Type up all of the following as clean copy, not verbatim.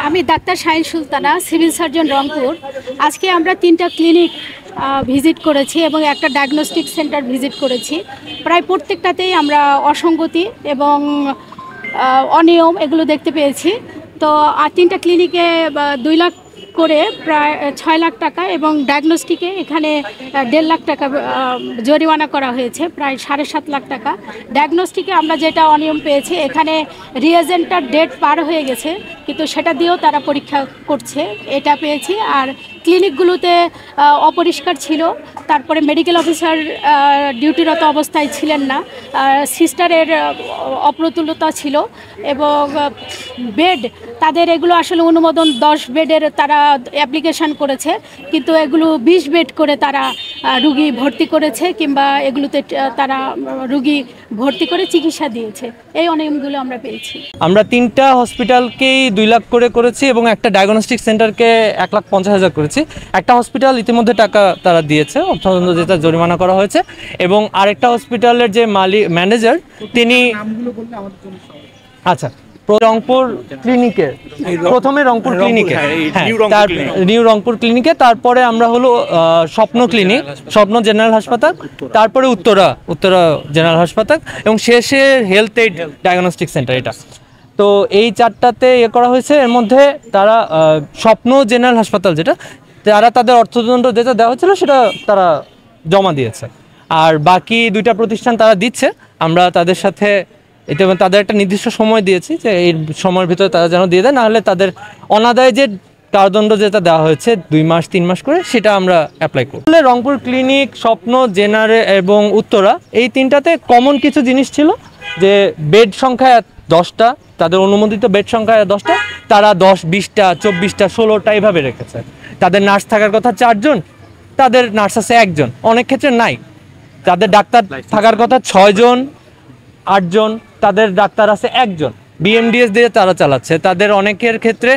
আমি doctor Shahin Sultana, civil surgeon Rangpur. আজকে আমরা 3টা ক্লিনিক ভিজিট করেছি এবং একটা ডায়াগনস্টিক সেন্টার ভিজিট করেছি। প্রায় প্রত্যেকটাতেই আমরা অসঙ্গতি এবং অনিয়ম এগুলো দেখতে পেয়েছি। তো 3টা ক্লিনিকে 2 লাখ করে প্রায় 6 লাখ টাকা এবং ডায়াগনস্টিকে এখানে 1.5 লাখ টাকা জরিমানা করা হয়েছে, প্রায় 7.5 লাখ টাকা। ডায়াগনস্টিকে আমরা যেটা অনিয়ম পেয়েছি, এখানে রিয়েজেন্টটার ডেট পার হয়ে গেছে, কিন্তু সেটা দিয়েও তারা পরীক্ষা করছে, এটা পেয়েছি। আর ক্লিনিকগুলোতে অপরিষ্কার ছিল, তারপরে মেডিকেল অফিসার ডিউটিরত অবস্থায় ছিলেন না, সিস্টারের অপ্রতুলতা ছিল এবং বেড তাদের এগুলো আসলে অনুমোদন 10 বেডের তারা অ্যাপ্লিকেশান করেছে, কিন্তু এগুলো 20 বেড করে তারা রুগী ভর্তি করেছে কিংবা এগুলোতে তারা রুগী ভর্তি করে চিকিৎসা দিয়েছে। এই অনিয়মগুলো আমরা পেয়েছি। আমরা 3টা হসপিটালকেই 2 লাখ করে করেছি এবং একটা ডায়াগনস্টিক সেন্টারকে 1,50,000 করেছি। একটা হসপিটাল ইতিমধ্যে টাকা তারা দিয়েছে, অর্থাৎ যেটা জরিমানা করা হয়েছে, এবং আরেকটা হসপিটালের যে ম্যানেজার তিনি আচ্ছা রংপুর ক্লিনিকে, প্রথমে রংপুর ক্লিনিকে, নিউ রংপুর ক্লিনিকে, তারপরে আমরা হলো স্বপ্ন ক্লিনিক, স্বপ্ন জেনারেল হাসপাতাল, তারপরে উত্তরা জেনারেল হাসপাতাল এবং শেষে হেলথ এইড ডায়াগনস্টিক সেন্টার। এটা তো এই 4টাতে করা হয়েছে। এর মধ্যে তারা স্বপ্ন জেনারেল হাসপাতাল যেটা, তারা তাদের অর্থদণ্ড যেটা দেওয়া হয়েছিল সেটা তারা জমা দিয়েছে, আর বাকি 2টা প্রতিষ্ঠান তারা দিচ্ছে। আমরা তাদের সাথে এটা তাদের একটা নির্দিষ্ট সময় দিয়েছি যে এই সময়ের ভিতরে তারা যেন দিয়ে দেয়, নাহলে তাদের অনাদায় যে কারাদণ্ড যেটা দেওয়া হয়েছে 2 মাস 3 মাস করে, সেটা আমরা অ্যাপ্লাই করব। রংপুর ক্লিনিক, স্বপ্ন জেনারেল এবং উত্তরা, এই 3টাতে কমন কিছু জিনিস ছিল যে বেড সংখ্যা 10টা, তাদের অনুমোদিত বেড সংখ্যা 10টা, তারা 10, 20টা, 24টা, 16টা এইভাবে রেখেছে। তাদের নার্স থাকার কথা 4 জন, তাদের নার্স আছে 1 জন, অনেক ক্ষেত্রে নাই। তাদের ডাক্তার থাকার কথা 6 জন, 8 জন, তাদের ডাক্তার আছে 1 জন, বিএমডিএস দিয়ে তারা চালাচ্ছে। তাদের অনেকের ক্ষেত্রে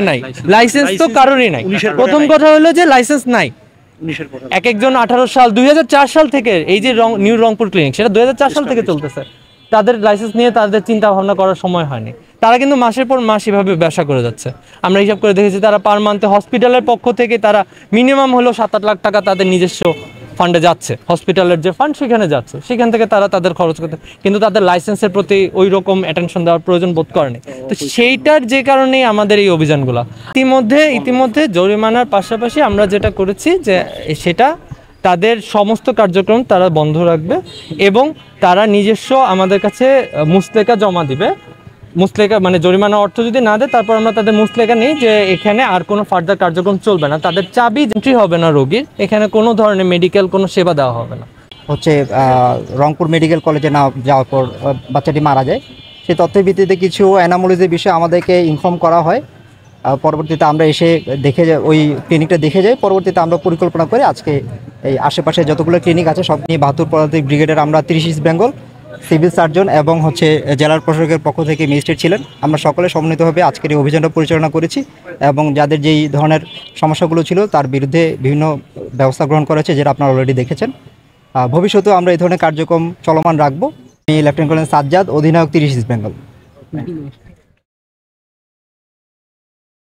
নাই, লাইসেন্স তো কারোরই নাই। প্রথম কথা হলো যে লাইসেন্স নাই। এক একজন 18 সাল 2004 সাল থেকে এই যে নিউ রংপুর ক্লিনিক, সেটা 2004 সাল থেকে চলতেছে। তাদের লাইসেন্স নিয়ে তাদের চিন্তা ভাবনা করার সময় হয়নি। তারা কিন্তু মাসের পর মাস এভাবে ব্যবসা করে যাচ্ছে। আমরা হিসাব করে দেখেছি তারা পার মান্থে হসপিটালের পক্ষ থেকে তারা মিনিমাম হলো 7-8 লাখ টাকা তাদের নিজস্ব ফান্ডে যাচ্ছে, হসপিটালের যে ফান্ড সেখানে যাচ্ছে, সেখান থেকে তারা তাদের খরচ করতে, কিন্তু তাদের লাইসেন্সের প্রতি ওই রকম অ্যাটেনশন দেওয়ার প্রয়োজন বোধ করেনি। তো সেইটার যে কারণেই আমাদের এই অভিযানগুলো। ইতিমধ্যে জরিমানার পাশাপাশি আমরা যেটা করেছি যে সেটা তাদের সমস্ত কার্যক্রম তারা বন্ধ রাখবে এবং তারা নিজস্ব আমাদের কাছে মুসলেকা জমা দিবে। মুসলেকা মানে জরিমানা অর্থ যদি না দেয়, তারপর আমরা তাদের মুসলেকা নিই যে এখানে আর কোনো ফার্দার কার্যক্রম চলবে না, তাদের চাবি এন্ট্রি হবে না রোগীর, এখানে কোনো ধরনের মেডিকেল কোনো সেবা দেওয়া হবে না। রংপুর মেডিকেল কলেজে না যাওয়ার পর বাচ্চাটি মারা যায়, সেই তথ্যের ভিত্তিতে কিছু অ্যানামোলিজের বিষয়ে আমাদেরকে ইনফর্ম করা হয়। পরবর্তীতে আমরা এসে ওই ক্লিনিকটা দেখে যাই। পরবর্তীতে আমরা পরিকল্পনা করে আজকে এই আশেপাশে যতগুলো ক্লিনিক আছে সব নিয়ে 72 পদাতিক ব্রিগেডের আমরা 30 ইস্ট বেঙ্গল, সিভিল সার্জন এবং জেলার প্রশাসকের পক্ষ থেকে ম্যাজিস্ট্রেট ছিলেন, আমরা সকলে সমন্বিতভাবে আজকের এই অভিযানটা পরিচালনা করেছি এবং যাদের যেই ধরনের সমস্যাগুলো ছিল তার বিরুদ্ধে বিভিন্ন ব্যবস্থা গ্রহণ করা হয়েছে, যেটা আপনারা অলরেডি দেখেছেন। ভবিষ্যতেও আমরা এই ধরনের কার্যক্রম চলমান রাখবো। আমি লেফটেন্যান্ট কর্নেল সাজ্জাদ, অধিনায়ক 30 ইস্ট বেঙ্গল।